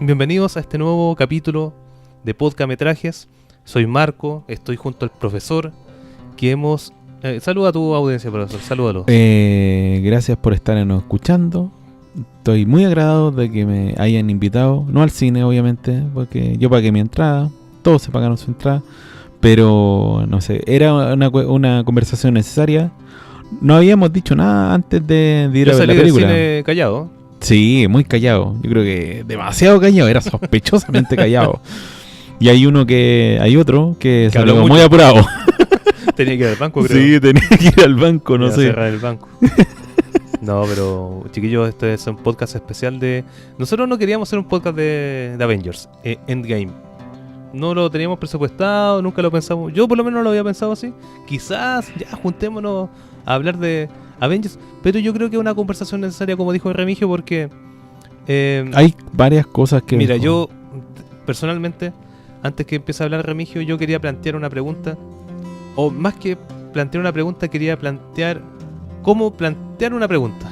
Bienvenidos a este nuevo capítulo de Podcametrajes. Soy Marco, estoy junto al profesor que hemos... saluda a tu audiencia, profesor, salúdalo. Gracias por estarnos escuchando. Estoy muy agradado de que me hayan invitado, no al cine obviamente, porque yo pagué mi entrada, todos se pagaron su entrada, pero no sé, era una conversación necesaria. No habíamos dicho nada antes de ir a ver la película. Del cine callado. Sí, muy callado. Yo creo que demasiado callado, era sospechosamente callado. Y hay otro que salió muy apurado. Tenía que ir al banco, creo. Sí, tenía que ir al banco, no sé. Cerrar el banco. No, pero chiquillos, este es un podcast especial de... Nosotros no queríamos hacer un podcast de Avengers, Endgame. No lo teníamos presupuestado, nunca lo pensamos. Yo por lo menos no lo había pensado así. Quizás ya juntémonos a hablar de Avengers, pero yo creo que es una conversación necesaria, como dijo Remigio, porque... hay varias cosas que... Mira, yo personalmente, antes que empiece a hablar Remigio, yo quería plantear una pregunta. O más que plantear una pregunta, quería plantear... ¿Cómo plantear una pregunta?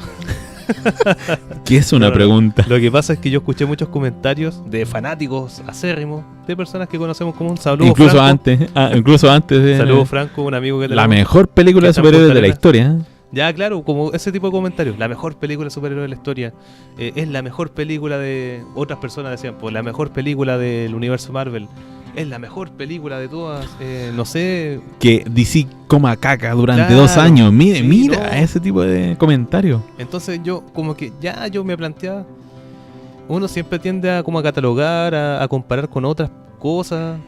¿Qué es una pregunta? Lo que pasa es que yo escuché muchos comentarios de fanáticos acérrimos, de personas que conocemos como un saludo incluso Franco. Incluso antes de... Saludo Franco, un amigo que tenemos. La mejor película de superhéroes de la historia. Ya, claro, como ese tipo de comentarios. La mejor película de superhéroes de la historia. Es la mejor película de... Otras personas decían, pues la mejor película del universo Marvel. Es la mejor película de todas, no sé... Que DC coma caca durante 2 años. Mira ese tipo de comentarios. Entonces yo como que yo me planteaba... Uno siempre tiende a como a catalogar, a comparar con otras cosas.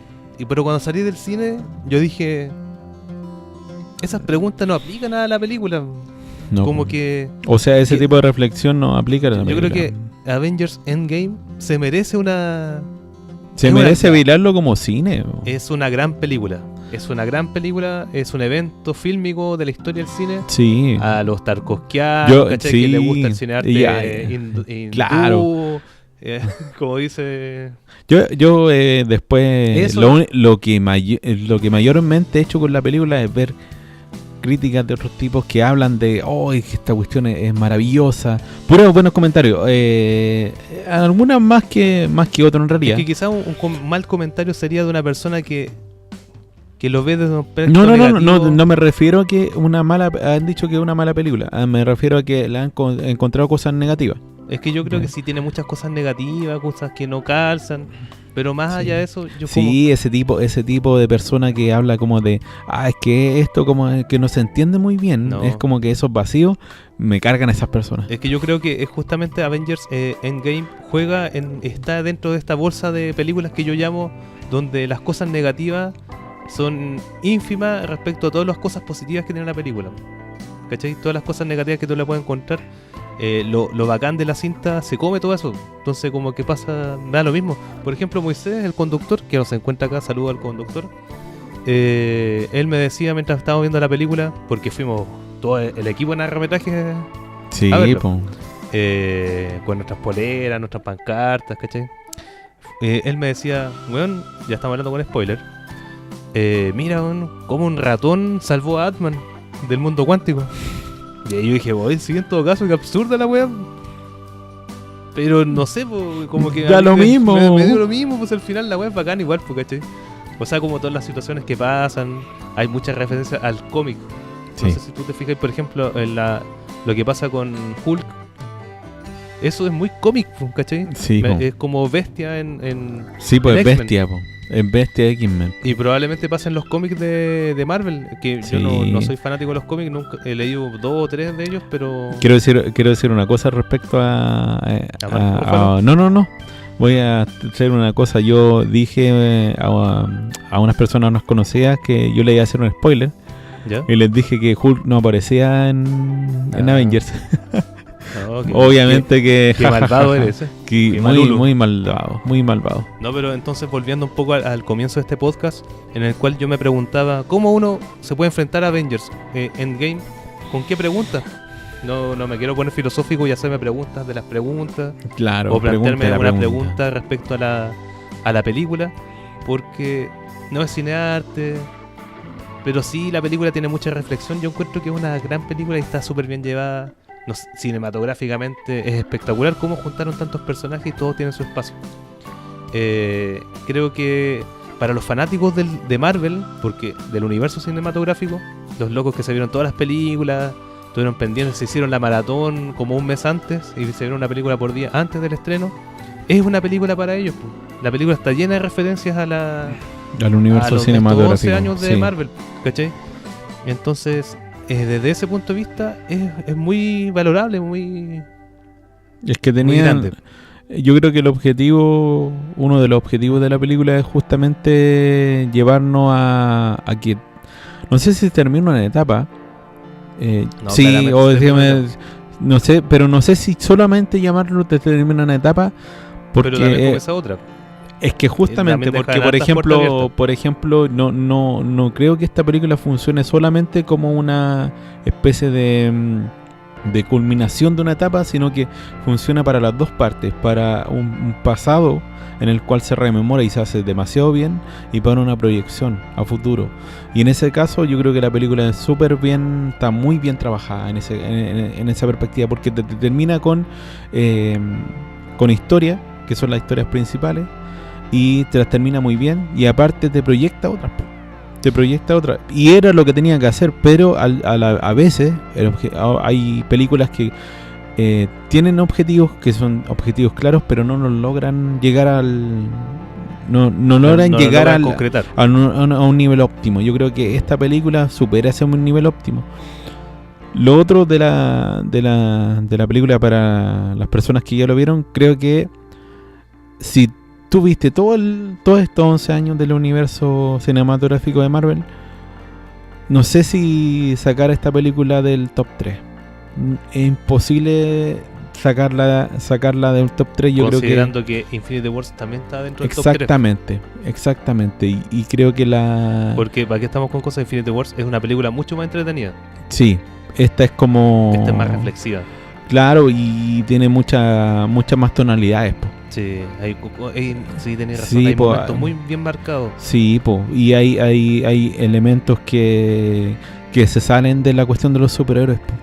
Pero cuando salí del cine, yo dije... Esas preguntas no aplican a la película. No. Como que... O sea, ese tipo de reflexión no aplica a la película. Yo creo que Avengers Endgame se merece una... Se merece bailarlo como cine. Es una gran película. Es una gran película. Es un evento fílmico de la historia del cine. Sí. A los tarkovskianos, ¿cachai? Sí. Que le gusta el cine arte hindú, claro. Como dice... Yo después... Eso. Lo que mayormente he hecho con la película es ver críticas de otros tipos que hablan de que esta cuestión es maravillosa, puros buenos comentarios, algunas más que otras en realidad. Es que quizás un mal comentario sería de una persona que lo ve desde un aspecto negativo. No me refiero a que han dicho que es una mala película, me refiero a que le han encontrado cosas negativas. Es que yo creo que sí tiene muchas cosas negativas, cosas que no calzan. Pero más allá de eso, ese tipo de persona que habla como de es que esto como que no se entiende muy bien, no. Es como que esos vacíos me cargan a esas personas. Es que yo creo que es justamente Avengers Endgame está dentro de esta bolsa de películas que yo llamo, donde las cosas negativas son ínfimas respecto a todas las cosas positivas que tiene la película. ¿Cachai? Todas las cosas negativas que tú le puedes encontrar. Lo bacán de la cinta se come todo eso. Entonces como que pasa, me da lo mismo. Por ejemplo, Moisés, el conductor, que no se encuentra acá, saludo al conductor. Él me decía mientras estábamos viendo la película, porque fuimos todo el equipo en narrametraje sí, a verlo, con nuestras poleras, nuestras pancartas, ¿cachai? Él me decía, weón, ya estamos hablando con spoiler, mira, weón, como un ratón salvó a Ant-Man del mundo cuántico. Y yo dije, sí, en todo caso, que absurda la weá. Pero no sé, como que... Da lo mismo. Me dio lo mismo, pues al final la weá es bacán igual, ¿cachai? O sea, como todas las situaciones que pasan, hay muchas referencias al cómic. No sé si tú te fijas, por ejemplo, en lo que pasa con Hulk. Eso es muy cómic, ¿cachai? Sí, es como Bestia en sí, pues en es Bestia, es Bestia de X-Men. Y probablemente pasen los cómics de Marvel, que yo no soy fanático de los cómics, nunca he leído 2 o 3 de ellos, pero... Quiero decir una cosa respecto No. Voy a hacer una cosa. Yo dije a unas personas no conocidas que yo le iba a hacer un spoiler. ¿Ya? Y les dije que Hulk no aparecía en Avengers. No, obviamente que malvado eres, muy malvado. No, pero entonces volviendo un poco al comienzo de este podcast, en el cual yo me preguntaba cómo uno se puede enfrentar a Avengers Endgame, ¿con qué pregunta? No me quiero poner filosófico y hacerme preguntas de las preguntas, claro, o plantearme alguna pregunta respecto a la película, porque no es cinearte, pero sí la película tiene mucha reflexión. Yo encuentro que es una gran película y está súper bien llevada. Cinematográficamente es espectacular cómo juntaron tantos personajes y todos tienen su espacio. creo que para los fanáticos de Marvel, porque del universo cinematográfico, los locos que se vieron todas las películas, estuvieron pendientes, se hicieron la maratón como un mes antes y se vieron una película por día antes del estreno, es una película para ellos. La película está llena de referencias al universo los cinematográfico. 11 años de sí. Marvel, ¿cachai? Entonces, desde ese punto de vista, es muy valorable, muy... Es que muy tenían... grande. Yo creo que uno de los objetivos de la película es justamente llevarnos a que, no sé si termina una etapa, No, sí, claramente o se decime, termina. no sé, pero no sé si solamente llamarlo te termina una etapa, porque Pero también comienza otra. es que justamente, también porque dejan hartas puertas por ejemplo, no creo que esta película funcione solamente como una especie de culminación de una etapa, sino que funciona para las dos partes, para un pasado en el cual se rememora y se hace demasiado bien, y para una proyección a futuro. Y en ese caso yo creo que la película es súper bien, está muy bien trabajada en esa perspectiva, porque te termina con historia, que son las historias principales, y te las termina muy bien, y aparte te proyecta otras. Y era lo que tenía que hacer, pero a veces hay películas que tienen objetivos que son objetivos claros, pero no nos logran llegar no logran llegar logran concretar. a un nivel óptimo. Yo creo que esta película supera ese nivel óptimo. Lo otro de la película, para las personas que ya lo vieron, creo que si tú viste todos estos 11 años del universo cinematográfico de Marvel, no sé si sacar esta película del top 3. Es imposible sacarla del top 3. Yo considerando que Infinity Wars también está dentro del top 3. Exactamente. Y creo que Porque, ¿para qué estamos con cosas? Infinity Wars es una película mucho más entretenida. Sí, esta es como... Esta es más reflexiva. Claro, y tiene muchas más tonalidades, po. Sí, sí, tenés razón, Sí, hay po, momentos muy bien marcados. Sí, po, y hay elementos que se salen de la cuestión de los superhéroes, po.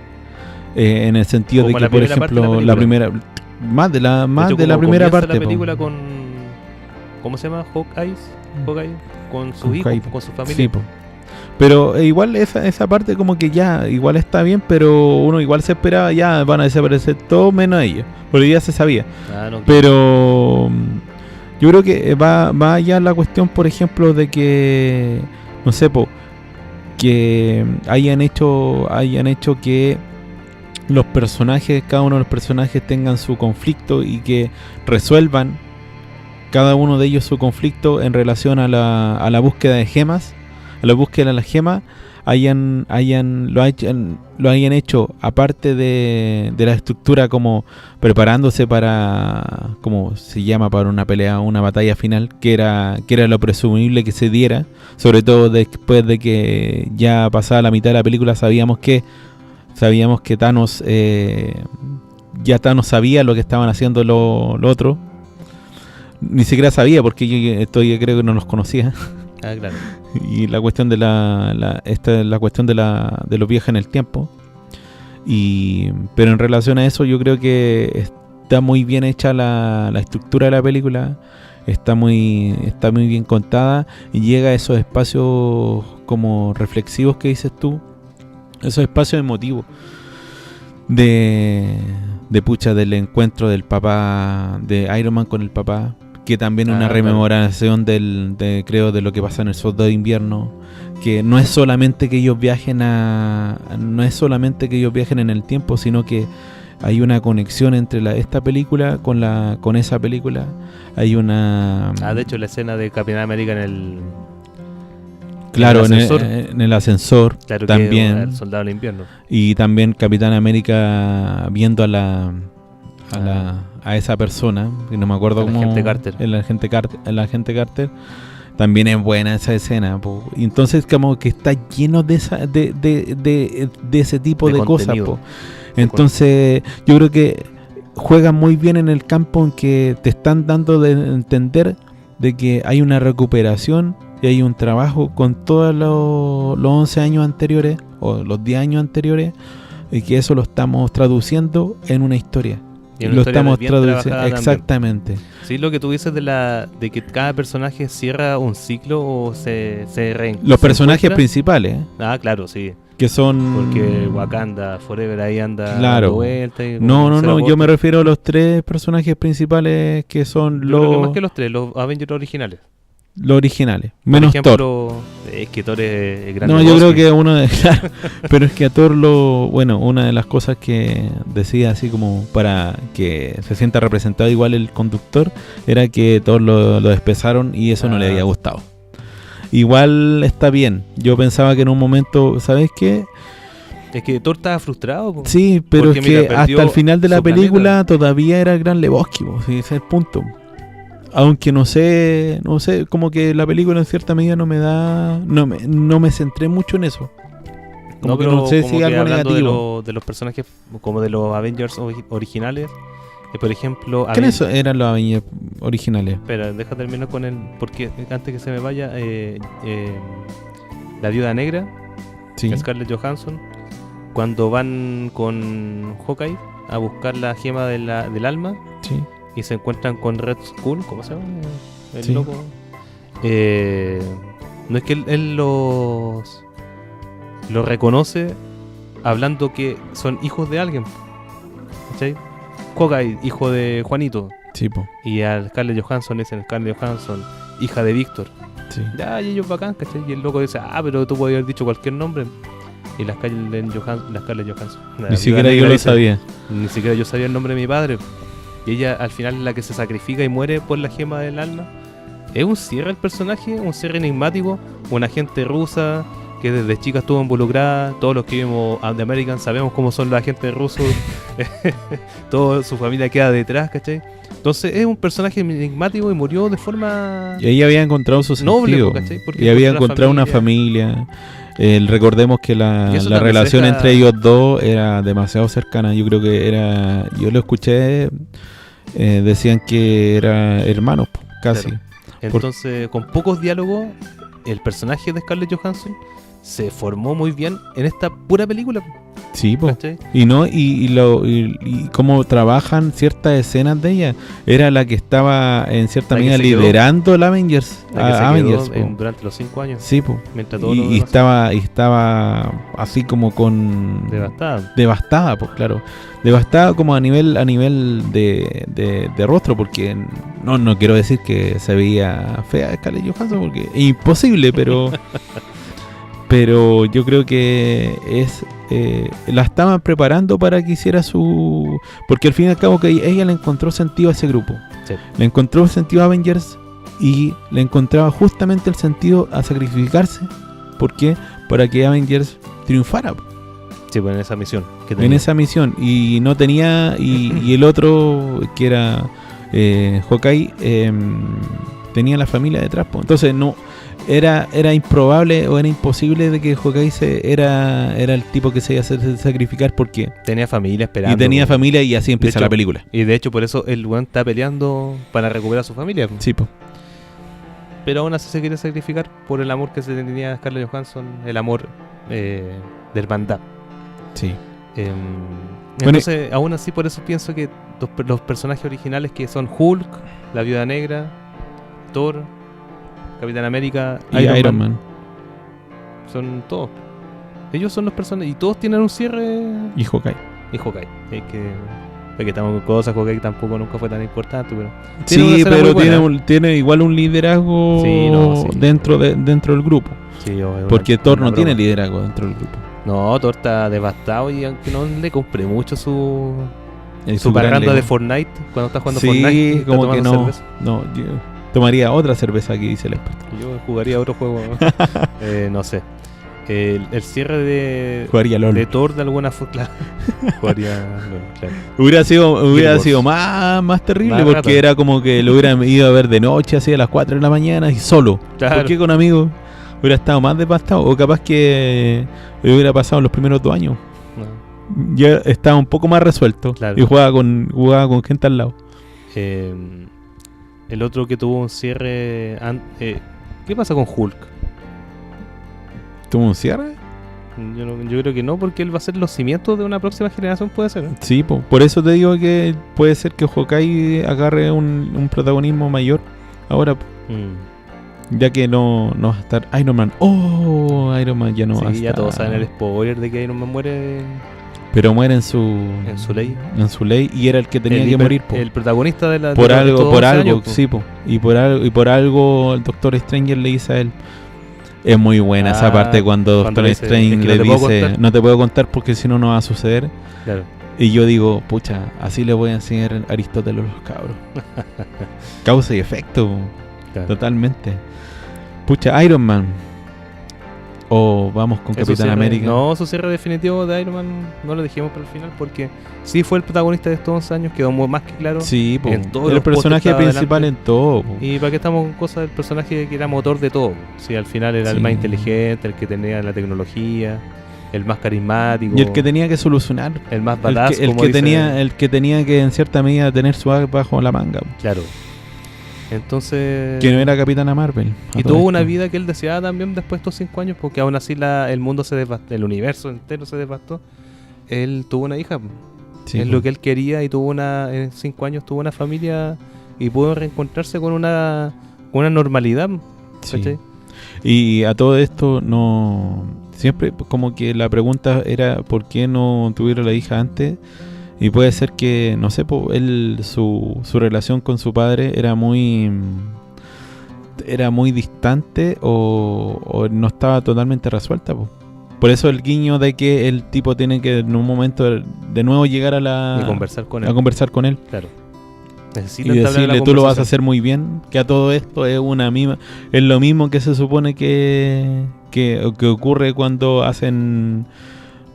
En el sentido Como de que, por ejemplo, la primera... Más de la primera parte, la po. película con... ¿Cómo se llama? Hawkeye, con su hijo, con su familia. Sí, po. Pero igual esa parte como que ya igual está bien, pero uno igual se esperaba, ya van a desaparecer todos menos ellos, porque ya se sabía. No, pero yo creo que va allá la cuestión, por ejemplo, de que, no sé, que hayan hecho que los personajes, cada uno de los personajes tengan su conflicto y que resuelvan cada uno de ellos su conflicto en relación a la búsqueda de gemas. A la búsqueda de las gemas lo hayan hecho, aparte de la estructura, como preparándose para, como se llama, para una pelea, una batalla final, que era lo presumible que se diera, sobre todo después de que ya pasada la mitad de la película sabíamos que Thanos sabía lo que estaban haciendo lo otro. Ni siquiera sabía, porque yo creo que no los conocía. Ah, claro. Y la cuestión de esta es la cuestión de los viajes en el tiempo. Pero en relación a eso, yo creo que está muy bien hecha la estructura de la película. Está muy bien contada y llega a esos espacios como reflexivos que dices tú, esos espacios emotivos del encuentro del papá de Iron Man con el papá, que también es una rememoración creo de lo que pasa en el Soldado de Invierno, que no es solamente que ellos viajen en el tiempo, sino que hay una conexión entre esta película con esa película. Hay una... de hecho, la escena de Capitán América en el ascensor, claro, también. Que el Soldado del Invierno. Y también Capitán América viendo a esa persona, que no me acuerdo cómo... El agente Carter. También es buena esa escena, po. Y entonces como que está lleno de ese tipo de cosas, po. Entonces yo creo que juegan muy bien en el campo, en que te están dando de entender de que hay una recuperación y hay un trabajo con todos los 11 años anteriores o los 10 años anteriores, y que eso lo estamos traduciendo en una historia. Y lo estamos traduciendo exactamente. Sí, lo que tú dices de que cada personaje cierra un ciclo o se Los personajes encuentra. principales, Ah, claro, sí. que son... Porque Wakanda Forever ahí anda Claro. dando vuelta y No, cero yo me abortos. refiero a los 3 personajes principales que son Yo creo que más los que los tres, los Avengers originales. originales, Por menos Thor. ejemplo, es que Thor es grande. No, yo creo que uno de... claro, pero es que a Thor una de las cosas que decía así como para que se sienta representado igual el conductor era que Thor lo despezaron y eso no le había gustado. Igual está bien. Yo pensaba que en un momento, ¿sabes qué? Es que Thor estaba frustrado. Po. Sí, pero Porque, es que mira, perdió hasta el final de la su película planeta. todavía era el Gran Lebowski, po, sí, ese es el punto. Aunque no sé, como que la película en cierta medida no me centré mucho en eso. Como No, que pero no sé como si que algo hablando negativo. de los personajes, como de los Avengers originales, por ejemplo... ¿Quiénes eran los Avengers originales? Espera, deja terminar con él, porque antes que se me vaya, la Viuda Negra, Sí, Scarlett Johansson, cuando van con Hawkeye a buscar la gema del alma sí. y se encuentran con Red Skull, ¿cómo se llama? El Sí. loco. No es que él los reconoce hablando que son hijos de alguien, ¿cachai? Hawkeye, hijo de Juanito, Sí, po. y a Scarlett Johansson dicen Scarlett Johansson, hija de Víctor. Sí. Ya, y ellos bacán, ¿cachai? Y el loco dice, pero tú podías haber dicho cualquier nombre. Y la Scarlett Johansson. Ni siquiera yo lo sabía. Ni siquiera yo sabía el nombre de mi padre. Y ella al final es la que se sacrifica y muere por la gema del alma. Es un cierre el personaje, un cierre enigmático. Una agente rusa que desde chica estuvo involucrada. Todos los que vimos The American sabemos cómo son los agentes rusos. Toda su familia queda detrás, ¿cachai? Entonces es un personaje enigmático y murió de forma... Y ella había encontrado su Noble, sentido. ¿cachai? Porque Y había encontró encontrado una familia. Recordemos que Y la eso también relación se deja- entre ellos dos era demasiado cercana. Yo creo que era... Yo lo escuché, decían que eran hermanos, po, casi. Claro. Entonces, con pocos diálogos, el personaje de Scarlett Johansson se formó muy bien en esta pura película. Sí, po. ¿Cachai? Y no y cómo trabajan ciertas escenas de ella. Era la que estaba en cierta La que medida se quedó. liderando el Avengers. La que se Avengers, quedó po. durante los 5 años. Sí, po. Mientras todos los Y demás estaba así como con devastada. devastada, pues claro. Devastada como a nivel de rostro, porque no quiero decir que se veía fea Scarlett Johansson, porque es imposible, pero yo creo que la estaban preparando para que hiciera su... Porque al fin y al cabo que ella le encontró sentido a ese grupo. Sí. Le encontró sentido a Avengers y le encontraba justamente el sentido a sacrificarse. ¿Por qué? Para que Avengers triunfara Sí, pues en esa misión que en tenía. esa misión. Y no tenía... Y el otro, que era Hawkeye, tenía la familia detrás, po. Entonces no... Era improbable o era imposible de que Hawkeye era el tipo que se iba a hacer sacrificar porque Tenía familia esperando. y tenía pues. familia y así empieza hecho, la película. Y de hecho, por eso el weón está peleando para recuperar a su familia. pues. Sí, po. Pero aún así se quiere sacrificar por el amor que se tenía a Scarlett Johansson, el amor de hermandad. Sí. Entonces, aún así, por eso pienso que los personajes originales que son Hulk, la Viuda Negra, Thor, Capitán América, Y Iron Man. son todos. Ellos son los personajes y todos tienen un cierre. Y Hawkeye. Y Hawkeye. Es que estamos con cosas, Hawkeye tampoco nunca fue tan importante, pero Sí, tiene una escena pero muy buena. tiene igual un liderazgo Sí, no, sí. dentro del grupo. Sí, es Porque una- Thor una no tiene broma. liderazgo dentro del grupo. No, Thor está devastado y aunque no le compré mucho su Es su gran parranda de ego. Fortnite cuando está jugando Sí, Fortnite. y está como que tomando no. cerveza. No, yo tomaría otra cerveza que dice el experto. Yo jugaría otro juego. No sé. El cierre de Jugaría LOL. Thor de alguna forma. Claro. Jugaría LOL, claro. Hubiera Wars. sido más terrible Más porque rata. era como que lo hubieran ido a ver de noche, así a las 4 de la mañana y solo. Claro. ¿Por qué con amigos? Hubiera estado más devastado. O capaz que hubiera pasado los primeros 2 años. No. Ya estaba un poco más resuelto. Claro. Y jugaba con gente al lado. El otro que tuvo un cierre. ¿Qué pasa con Hulk? ¿Tuvo un cierre? Yo creo que no, porque él va a ser los cimientos de una próxima generación, puede ser. Sí, por eso te digo que puede ser que Hawkeye agarre un protagonismo mayor ahora, ya que no va a estar Iron Man. ¡Oh! Iron Man ya no va a estar. Sí, ya todos saben el spoiler de que Iron Man muere pero muere en su ley. En su ley, y era el que tenía que morir, po. El protagonista de la por de algo, todos por los algo, años, po. sí, po. Y por algo el Doctor Stranger le dice a él. Es muy buena esa parte cuando Doctor le dice, Strange es que le no te puedo dice, contar. no te puedo contar porque si no, no va a suceder. Claro. Y yo digo, pucha, así le voy a enseñar a Aristóteles a los cabros. Causa y efecto, po. Claro. Totalmente. Pucha, Iron Man. O vamos con Eso Capitán cierre- América. No, su cierre definitivo de Iron Man no lo dijimos para el final porque sí fue el protagonista de estos 11 años, quedó más que claro. Sí, po. En todos El los personaje postes estaba principal adelante. en todo, po. Y para qué estamos con cosas del personaje que era motor de todo. Sí, al final era Sí. el más inteligente, el que tenía la tecnología, el más carismático, Y el que tenía que solucionar. el más El badass, que, el como que dice- tenía, el que tenía que en cierta medida tener su as bajo la manga, po. Claro. Entonces... Que no era Capitana Marvel. Y a todo tuvo una esto. vida que él deseaba también después de estos 5 años, porque aún así el mundo se devastó, el universo entero se devastó. Él tuvo una hija, Sí, es po. lo que él quería, y tuvo en 5 años tuvo una familia y pudo reencontrarse con una normalidad, Sí. ¿cachai? Y a todo esto no... Siempre como que la pregunta era ¿por qué no tuvieron la hija antes? Y puede ser que, no sé, su relación con su padre era muy distante o no estaba totalmente resuelta, po. Por eso el guiño de que el tipo tiene que en un momento de nuevo llegar Y conversar con él, a conversar con él claro. y Necesita entablar la decirle tú lo vas a conversación. hacer muy bien, que a todo esto es es lo mismo que se supone que ocurre cuando hacen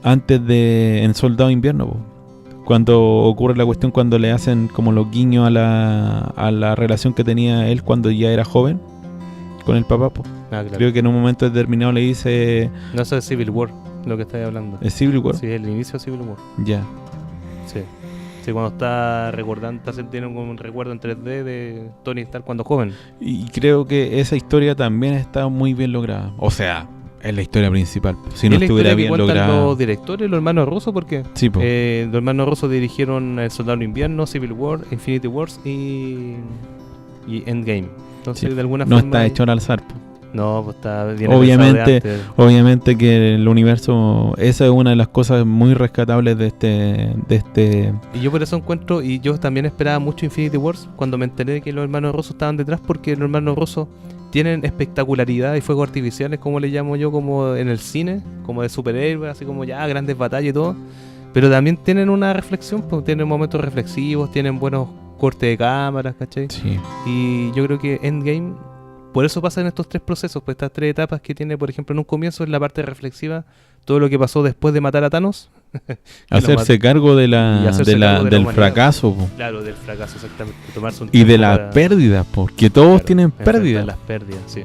en Soldado Invierno, po. Cuando ocurre la cuestión cuando le hacen como los guiños a la relación que tenía él cuando ya era joven con el papá, po. Ah, claro. Creo que en un momento determinado le dice No, eso es Civil War, lo que estáis hablando. ¿es Civil War? Sí, el inicio de Civil War. Ya. Sí. Sí, cuando está recordando, tiene como un recuerdo en 3D de Tony Stark cuando joven. Y creo que esa historia también está muy bien lograda. O sea, es la historia principal. Si no Es la estuviera historia que bien cuentan lograda. los directores, los hermanos rusos, porque Sí, po. los hermanos rusos dirigieron El Soldado del Invierno, Civil War, Infinity Wars y Endgame. Entonces, Sí. de alguna No forma... está hecho al azar, po. No, pues está bien. Obviamente- pensado de antes. Obviamente que el universo, esa es una de las cosas muy rescatables de este Y yo por eso encuentro, y yo también esperaba mucho Infinity Wars cuando me enteré de que los hermanos rusos estaban detrás, porque los hermanos rusos tienen espectacularidad y fuegos artificiales, como le llamo yo, como en el cine, como de superhéroes, así como ya grandes batallas y todo. Pero también tienen una reflexión, pues, tienen momentos reflexivos, tienen buenos cortes de cámaras, ¿cachai? sí. Y yo creo que Endgame, por eso pasan estos 3 procesos, pues estas 3 etapas que tiene, por ejemplo, en un comienzo es la parte reflexiva, todo lo que pasó después de matar a Thanos. Que lo Hacerse cargo y hacerse cargo de la del humanidad. fracaso, po. Claro, del fracaso, exactamente. Tomarse un Y de tiempo las para- pérdidas, porque todos claro, tienen enfrentar pérdidas. las pérdidas, sí.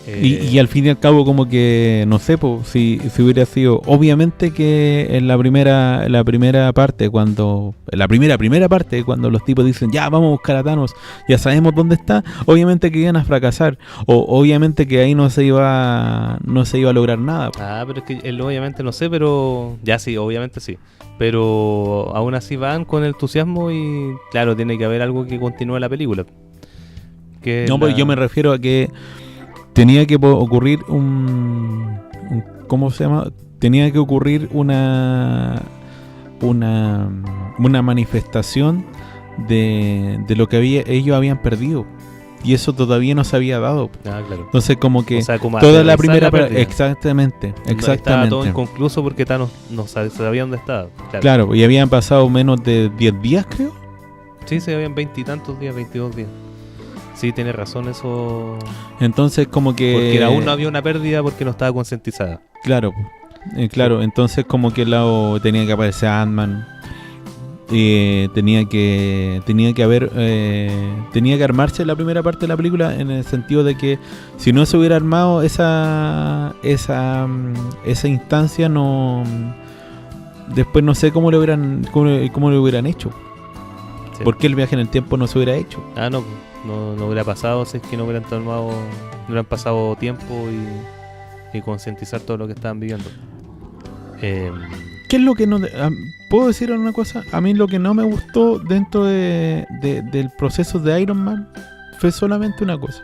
Y al fin y al cabo como que, no sé, po, si hubiera sido, obviamente que en la primera parte, cuando los tipos dicen, ya, vamos a buscar a Thanos, ya sabemos dónde está, obviamente que iban a fracasar, o obviamente que ahí no se iba a lograr nada, po. Pero es que él obviamente no sé, pero... Ya sí, obviamente sí. Pero aún así van con entusiasmo y... Claro, tiene que haber algo que continúe la película. Que No, pues yo me refiero a que tenía que ocurrir ¿cómo se llama? Tenía que ocurrir una manifestación de lo que ellos habían perdido. Y eso todavía no se había dado. Ah, claro. Entonces como que O sea, como toda la aterrizar primera pérdida. exactamente Estaba todo inconcluso porque Thanos no sabía dónde estaba. Claro, y habían pasado menos de 10 días, creo. Sí, se habían 20 y tantos días, 22 días. Sí, tiene razón eso. Entonces como que Porque aún no había una pérdida porque no estaba concientizada. Claro, claro. Entonces como que al lado tenía que aparecer Ant-Man. Tenía que armarse la primera parte de la película, en el sentido de que si no se hubiera armado esa instancia, no, después no sé cómo lo hubieran hecho. Sí. ¿Por qué el viaje en el tiempo no se hubiera hecho? No hubiera pasado si es que no hubieran pasado tiempo y concientizar todo lo que estaban viviendo. ¿Qué es lo que no... ¿Puedo decir una cosa? A mí lo que no me gustó dentro del proceso de Iron Man fue solamente una cosa.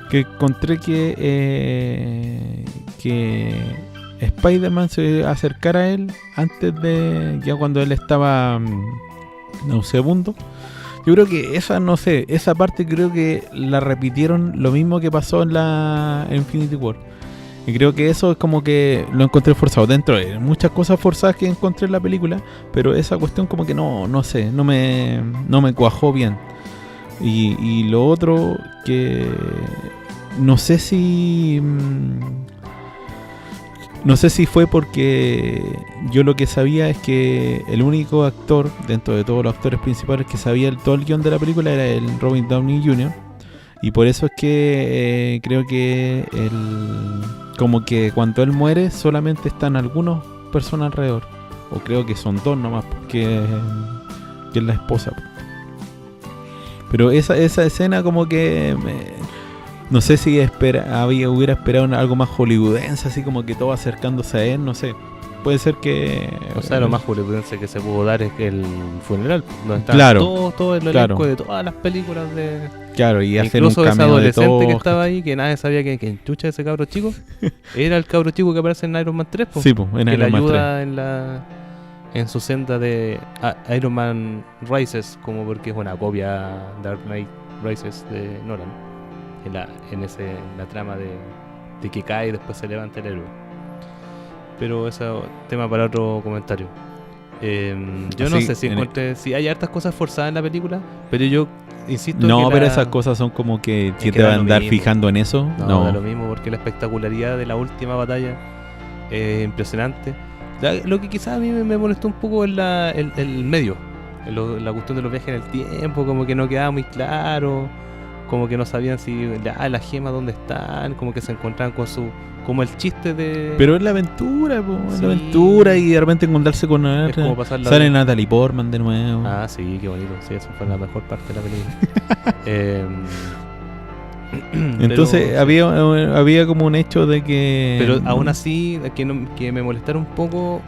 Que encontré que Spider-Man se acercara a él antes de... ya cuando él estaba nauseabundo. Yo creo que esa parte creo que la repitieron lo mismo que pasó en la Infinity War. Y creo que eso es como que lo encontré forzado. Dentro de muchas cosas forzadas que encontré en la película, pero esa cuestión como que no me cuajó bien. Y lo otro que no sé si fue porque yo lo que sabía es que el único actor dentro de todos los actores principales que sabía todo el guión de la película era el Robert Downey Jr. Y por eso es que creo que como que cuando él muere solamente están algunas personas alrededor, o creo que son dos nomás, porque es la esposa. Pero esa escena como que no sé si hubiera esperado algo más hollywoodense, así como que todo acercándose a él, no sé. Puede ser que... O sea, lo más hollywoodense que se pudo dar es el funeral, donde están Claro, todo el elenco de todas las películas de... Claro, y hacer un incluso ese cameo de adolescente todo. que estaba ahí, que nadie sabía que chucha ese cabro chico, era el cabro chico que aparece en Iron Man 3, po, Sí, pues, en que le Iron Man 3. ayuda en su senda de Iron Man Rises, como porque es una copia Dark Knight Rises de Nolan, en la trama de que cae y después se levanta el héroe. Pero eso tema para otro comentario. Yo no sé si hay hartas cosas forzadas en la película, pero yo insisto No, que pero esas cosas son como que si que te van a da lo andar mismo. fijando en eso. No, da lo mismo, porque la espectacularidad de la última batalla es impresionante. Lo que quizás a mí me molestó un poco es el medio, la cuestión de los viajes en el tiempo, como que no quedaba muy claro, como que no sabían si las gemas dónde están, como que se encontraban con como el chiste de... Pero es la aventura, es Sí. la aventura, y de repente encontrarse con es como pasarla sale Natalie Portman de nuevo. Ah, sí, qué bonito, sí, eso fue la mejor parte de la película. Entonces pero, había como un hecho de que... Pero aún así, que me molestara un poco,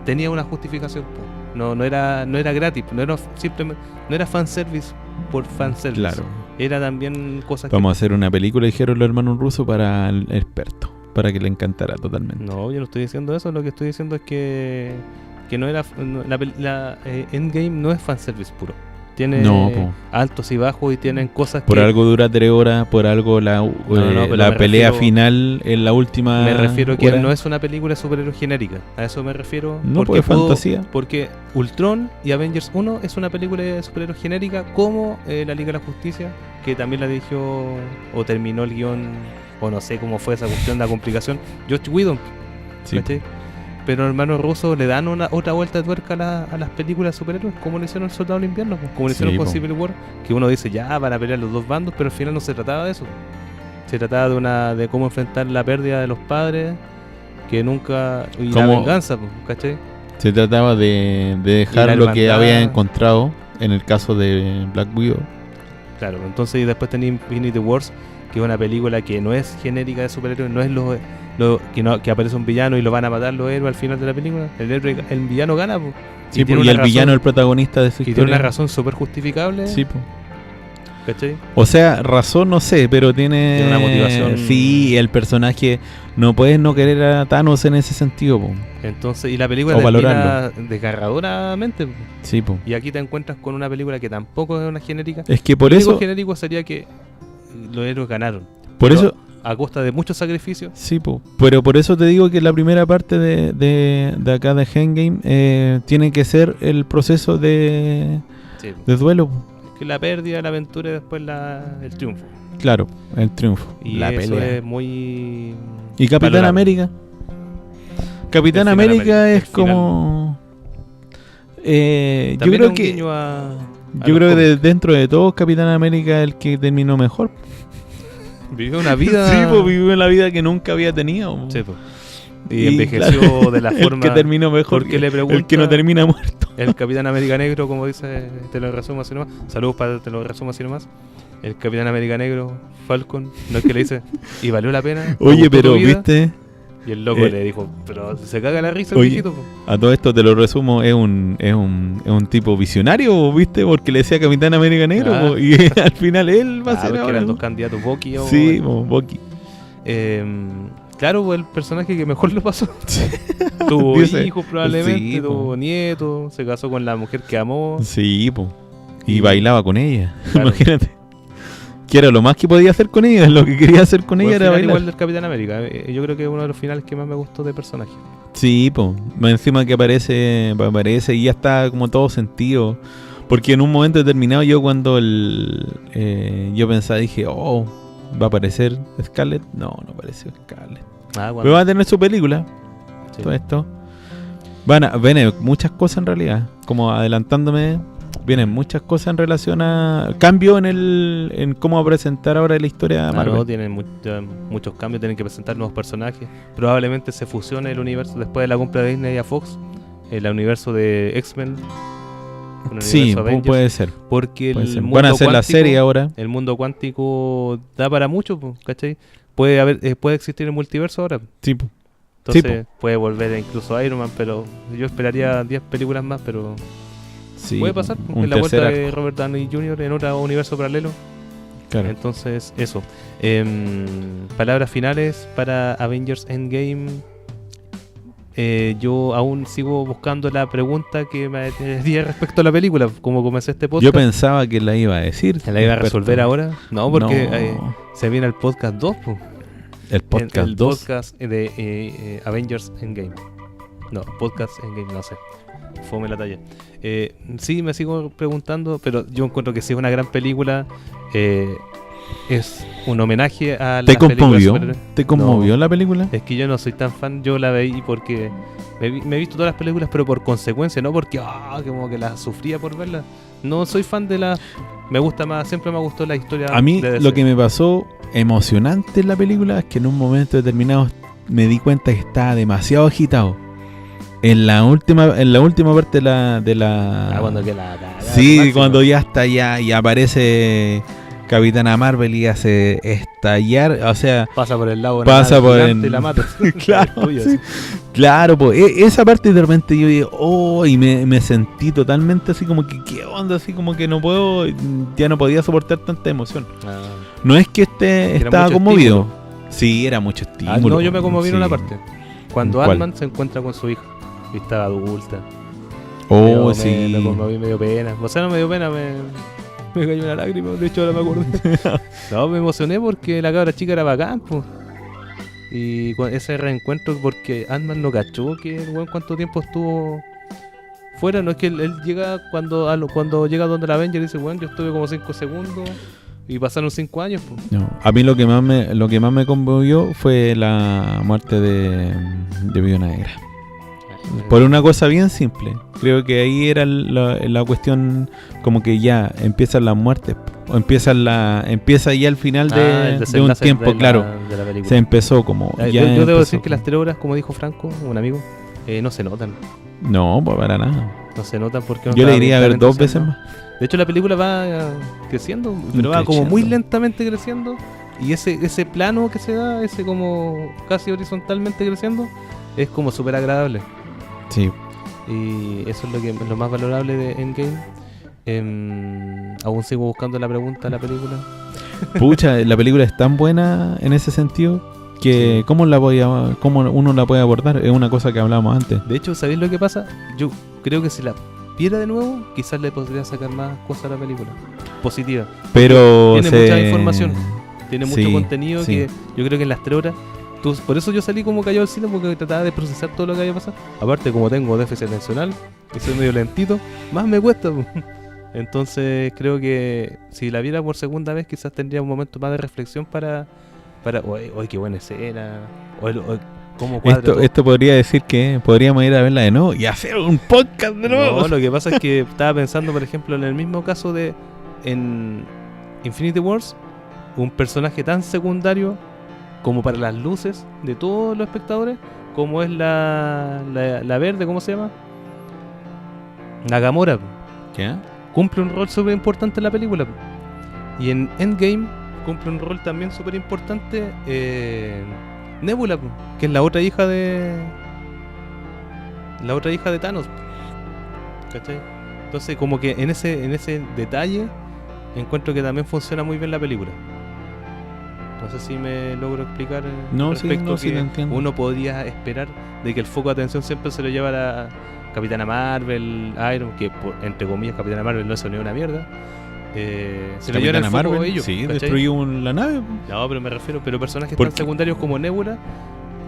tenía una justificación. No era gratis, no era fanservice por fanservice. Claro. Era también cosas Vamos a hacer una película, dijeron los hermanos rusos, para el experto, para que le encantara totalmente. No, yo no estoy diciendo eso, lo que estoy diciendo es que no era... la Endgame no es fanservice puro. Tiene altos y bajos y tienen cosas por algo dura 3 horas, por algo la pelea final en la última. Me refiero que hora. no es una película de superhéroes genérica. A eso me refiero. No, porque fantasía. Porque Ultron y Avengers 1 es una película de superhéroes genérica, como la Liga de la Justicia, que también la dirigió o terminó el guión, o no sé cómo fue esa cuestión, la complicación, Joss Whedon. Sí. Pero hermanos rusos le dan otra vuelta de tuerca a las películas de superhéroes, como lo hicieron el Soldado del Invierno, como lo hicieron con Civil War, que uno dice ya van a pelear los dos bandos, pero al final no se trataba de eso. Se trataba de cómo enfrentar la pérdida de los padres, que nunca... y la venganza, ¿cachai? Se trataba de dejar lo que había encontrado en el caso de Black Widow. Claro, entonces y después tenía Infinity Wars, que es una película que no es genérica de superhéroes, no es que aparece un villano y lo van a matar los héroes al final de la película. El villano gana, pues. Sí, y el villano es el protagonista de esa historia. Y tiene una razón súper justificable. Sí, pues. ¿Cachai? O sea, razón no sé, pero tiene una motivación. Sí, el personaje no puedes no querer a Thanos en ese sentido, po. Entonces, y la película termina desgarradoramente, po. Sí, po. Y aquí te encuentras con una película que tampoco es una genérica. Es que por eso... Lo genérico sería que los héroes ganaron. Por eso... A costa de muchos sacrificios. Sí, po. Pero por eso te digo que la primera parte de acá de Endgame tiene que ser el proceso de duelo, po. Que la pérdida, la aventura y después el triunfo. Claro, el triunfo. Y la eso pelea. Es muy... ¿Y Capitán valorable. América? Capitán América es como... yo creo que... Yo creo que dentro de todos, Capitán América es el que terminó mejor. Vivió una vida... Sí, pues vivió la vida que nunca había tenido. Sí, pues. Y envejeció claro, de la forma... El que terminó mejor, porque le pregunta, el que no termina muerto. El Capitán América Negro, como dice, te lo resumo así nomás. Saludos para te lo resumo así nomás. El Capitán América Negro, Falcon, no es que le dice, y valió la pena. ¿Te Oye, gustó pero tu vida? ¿viste? Y el loco le dijo, pero se caga la risa el Oye, viejito. Po. A todo esto te lo resumo, es un tipo visionario, ¿viste? Porque le decía Capitán América Negro, Ah. po, y al final él va a ser Porque ahora. eran ¿no? dos candidatos, Bucky o... Sí, Bucky. Claro, pues, el personaje que mejor lo pasó. Tuvo Dice, hijos probablemente, sí, tuvo po. nietos, se casó con la mujer que amó. Sí, po. Y Y- bailaba con ella, Claro. imagínate. Que era lo más que podía hacer con ella, lo que quería hacer con Buen ella era final bailar. igual del Capitán América. Yo creo que es uno de los finales que más me gustó de personaje. Sí, po. Más encima que aparece y ya está como todo sentido. Porque en un momento determinado yo cuando yo pensaba, dije, oh, ¿va a aparecer Scarlett? No apareció Scarlett. Pero va a tener su película, Sí. todo esto. Vienen muchas cosas en realidad. Como adelantándome, vienen muchas cosas en relación a cambio en cómo va a presentar ahora la historia de Marvel. No, tienen muchos cambios, tienen que presentar nuevos personajes. Probablemente se fusione el universo después de la compra de Disney a Fox, el universo de X-Men con el Sí, universo Avengers, puede ser. porque Puede el ser. mundo Van a hacer la cuántico- serie ahora. El mundo cuántico da para mucho, po, ¿cachai? Puede existir el multiverso ahora. Sí, po. Entonces puede volver incluso Iron Man, pero yo esperaría 10 películas más, pero Sí, puede pasar. un En la vuelta tercer de arco, Robert Downey Jr. en otro universo paralelo. claro. Entonces, eso. Palabras finales para Avengers Endgame. Yo aún sigo buscando la pregunta que me di respecto a la película, como comencé este podcast. Yo pensaba que la iba a decir. ¿La iba a resolver ahora? No, porque No. se viene el podcast 2, po. El podcast el 2. podcast de Avengers Endgame. No, podcast Endgame, no sé. Fome la talla. Sí, me sigo preguntando, pero yo encuentro que sí es una gran película. Es un homenaje a ¿Te las películas conmovió? superhéroes. ¿Te conmovió la película? Es que yo no soy tan fan, yo la veí porque me he visto todas las películas, pero por consecuencia, no porque como que las sufría por verlas. No soy fan de las... Me gusta más, siempre me gustó la historia A mí de DC. lo que me pasó emocionante en la película es que en un momento determinado me di cuenta que estaba demasiado agitado. En la última parte de la cuando que la sí, máximo. cuando ya está y aparece Capitana Marvel y hace estallar, o sea, Pasa por el lado de Pasa una por gigante en- y la mata. Claro, Tuyo, sí. así. claro, pues esa parte de repente yo dije, oh, y me sentí totalmente así como que, ¿qué onda? Así como que ya no podía soportar tanta emoción. Ah. No es que Era estaba mucho conmovido. Sí, era mucho estímulo. No, yo me conmoví en sí. una parte. Cuando ¿Cuál? Ant-Man se encuentra con su hija y estaba adulta. Oh, Me sí. conmoví, me dio pena. O sea, no me dio pena, me cayó una lágrima. De hecho, ahora me acordé. No, me emocioné porque la cabra chica era bacán, po. Y ese reencuentro, porque Ant-Man no cachó que el weón cuánto tiempo estuvo fuera. No es que él llega cuando llega donde la Avenger dice, weón, yo estuve como 5 segundos y pasaron 5 años, po. No, a mí lo que más me conmovió fue la muerte de Viuda Negra. Por una cosa bien simple. Creo que ahí era la cuestión, como que ya empiezan las muertes. O empieza ya el final El de un desenlace tiempo, de la- claro. de la película. Se empezó como... Yo ya debo empezó decir que como- las 3 horas, como dijo Franco, un amigo, no se notan. No, pues para nada. No se notan porque no Yo le estaba iría a ver bien 2 veces entusiasmado. más. De hecho, la película va creciendo, pero va como muy Creciendo. lentamente creciendo. Y ese plano que se da, ese como casi horizontalmente creciendo, es como súper agradable. Sí. Y eso es lo más valorable de Endgame. Aún sigo buscando la pregunta de la película. Pucha, la película es tan buena en ese sentido que Sí. cómo uno la puede abordar. Es una cosa que hablábamos antes. De hecho, ¿sabéis lo que pasa? Yo creo que si la viera de nuevo, quizás le podría sacar más cosas a la película. Positiva. Pero Tiene mucha información. Tiene mucho Sí, contenido sí. que yo creo que en las 3 horas... Por eso yo salí como callado al cine, porque trataba de procesar todo lo que había pasado. Aparte, como tengo déficit atencional y soy medio lentito, más me cuesta. Po. Entonces creo que si la viera por segunda vez, quizás tendría un momento más de reflexión para oye, qué buena escena, cómo cuadra todo. Esto podría decir que podríamos ir a verla de nuevo y hacer un podcast de nuevo. No, lo que pasa es que estaba pensando, por ejemplo, en el mismo caso de en Infinity Wars, un personaje tan secundario como para las luces de todos los espectadores, como es la verde, ¿cómo se llama? Nagamora. ¿Qué? Cumple un rol súper importante en la película. Y en Endgame cumple un rol también súper importante Nebula, po, que es la otra hija de Thanos, ¿cachai? Entonces como que en ese detalle encuentro que también funciona muy bien la película. No sé si me logro explicar No, sí, respecto no, a sí que te entiendo. uno podría esperar de que el foco de atención siempre se lo lleva a la Capitana Marvel, Iron, que entre comillas Capitana Marvel no se unió una mierda. Se lo llevan el Capitana foco Marvel, ellos, sí, ¿cachai? destruyó la nave. No, pero me refiero, pero personajes ¿Por tan qué? secundarios como Nebula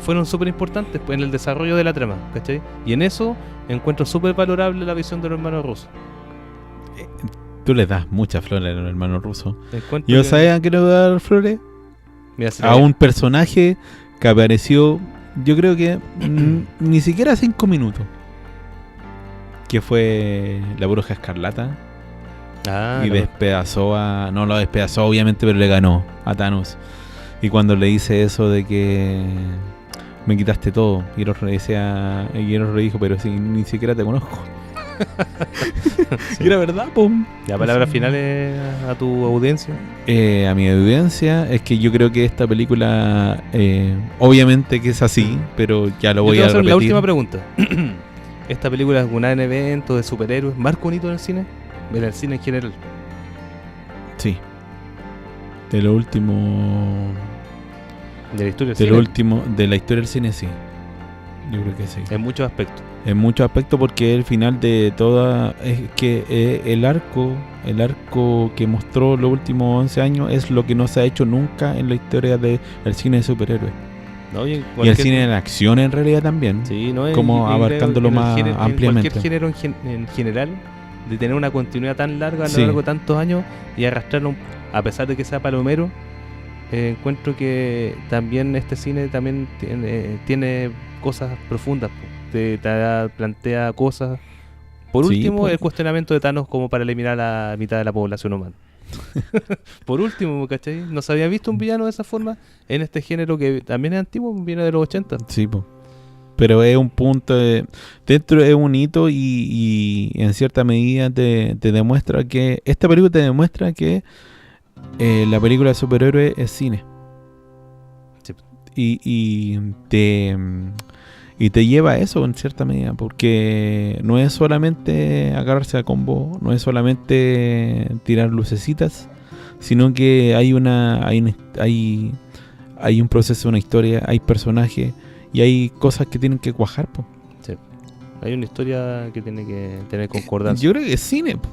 fueron súper importantes en el desarrollo de la trama, ¿cachai? Y en eso encuentro súper valorable la visión de los hermanos rusos. Tú les das muchas flores a los hermanos rusos. Encuentro ¿Yo que- sabía a qué le voy a dar flores? Mira, si A la- un personaje que apareció, yo creo que ni siquiera 5 minutos. Que fue la Bruja Escarlata. Ah, Y no. despedazó a... No lo despedazó obviamente, pero le ganó a Thanos. Y cuando le dice eso de que me quitaste todo, y Eros le dijo, pero si ni siquiera te conozco. Sí. Y era verdad, pum. Ya, palabras finales a tu audiencia. A mi audiencia es que yo creo que esta película obviamente que es así, pero ya lo Yo voy te a hacer repetir. la última pregunta. ¿Esta película es un gran evento de superhéroes? ¿Marca un hito en el cine? En el cine en general. Sí. De lo último De la historia del de cine. lo último de la historia del cine, sí. Yo creo que sí. En muchos aspectos. En muchos aspectos, porque el final de toda es que el arco que mostró los últimos 11 años es lo que no se ha hecho nunca en la historia del cine de superhéroes. ¿No? Y en Y el cualquier- cine de la acción en realidad también. Sí, ¿no? como Y abarcándolo en el más género- ampliamente. En cualquier género en general, de tener una continuidad tan larga a lo Sí. largo de tantos años y arrastrarlo, a pesar de que sea palomero, encuentro que también este cine también tiene cosas profundas. Po. Te plantea cosas. Por Sí, último, pues. el cuestionamiento de Thanos como para eliminar a la mitad de la población humana. Por último, ¿cachai? No se había visto un villano de esa forma en este género que también es antiguo, viene de los 80. Sí, po. Pero es un punto dentro es un hito y en cierta medida te demuestra que esta película te demuestra que la película de superhéroes es cine. Sí. Y te lleva a eso en cierta medida, porque no es solamente agarrarse a combo, no es solamente tirar lucecitas, sino que hay un proceso, una historia, hay personajes y hay cosas que tienen que cuajar, po. Hay una historia que tiene que tener concordancia. Yo creo que es cine, po.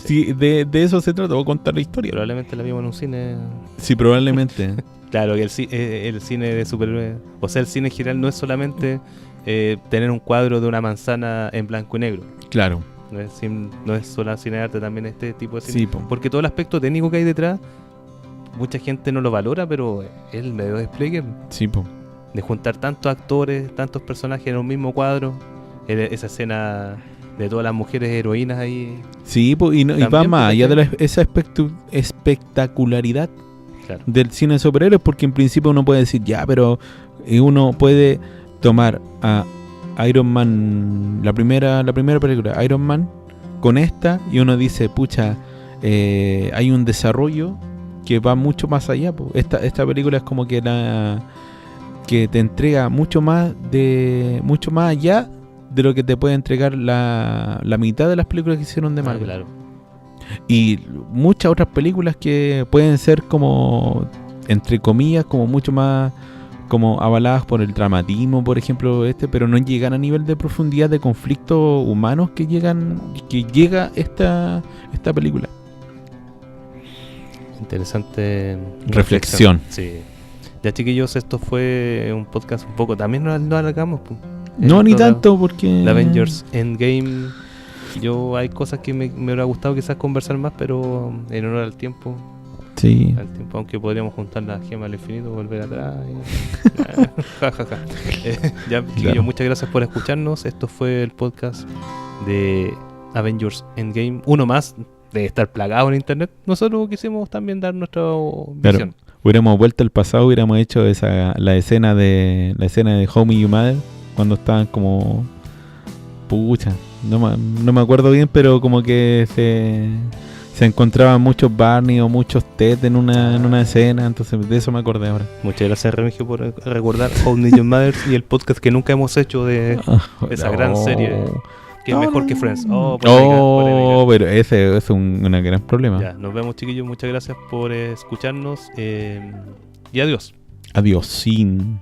Sí, de eso se trata, voy a contar la historia. Probablemente la vimos en un cine. Sí, probablemente. Claro, que el cine de superhéroes, o sea, el cine en general no es solamente tener un cuadro de una manzana en blanco y negro. Claro, No es solo cine de arte, también este tipo de cine. sí, po. Porque todo el aspecto técnico que hay detrás, mucha gente no lo valora, pero es el medio despliegue Sí, po. de juntar tantos actores, tantos personajes en un mismo cuadro. Esa escena de todas las mujeres heroínas ahí. Sí, po, y va También, más porque- allá de esa espectacularidad Claro. del cine de superhéroes, porque en principio uno puede decir, ya, pero uno puede tomar a Iron Man, la primera película, Iron Man, con esta, y uno dice, pucha, hay un desarrollo que va mucho más allá, po. Esta película es como que que te entrega mucho más allá de lo que te puede entregar la mitad de las películas que hicieron de Marvel. Claro. Y muchas otras películas que pueden ser como, entre comillas, como mucho más como avaladas por el dramatismo, por ejemplo, pero no llegan a nivel de profundidad de conflictos humanos que llega esta película. Interesante Reflexión. Sí. Ya, chiquillos, esto fue un podcast un poco. También nos alargamos. Po. No, ni Esto, tanto, porque La Avengers Endgame. Hay cosas que me hubiera gustado quizás conversar más, pero en honor al tiempo, Sí, aunque podríamos juntar la gema al infinito, volver atrás. Ja, ja, ja. Ya, chiquillos, Claro. muchas gracias por escucharnos. Esto fue el podcast de Avengers Endgame. Uno más de estar plagado en internet. Nosotros quisimos también dar nuestra visión. hubiéramos vuelto al pasado, hubiéramos hecho la escena de Home y Your Mother, cuando estaban como pucha, no me acuerdo bien, pero como que se se encontraban muchos Barney o muchos Ted en una escena, entonces de eso me acordé ahora. Muchas gracias, Remigio, por recordar How I Met Your Mother y el podcast que nunca hemos hecho de esa gran serie, que es mejor que Friends. Pero ese es un gran problema. Ya, nos vemos, chiquillos. Muchas gracias por escucharnos y adiós. Adiós, sin...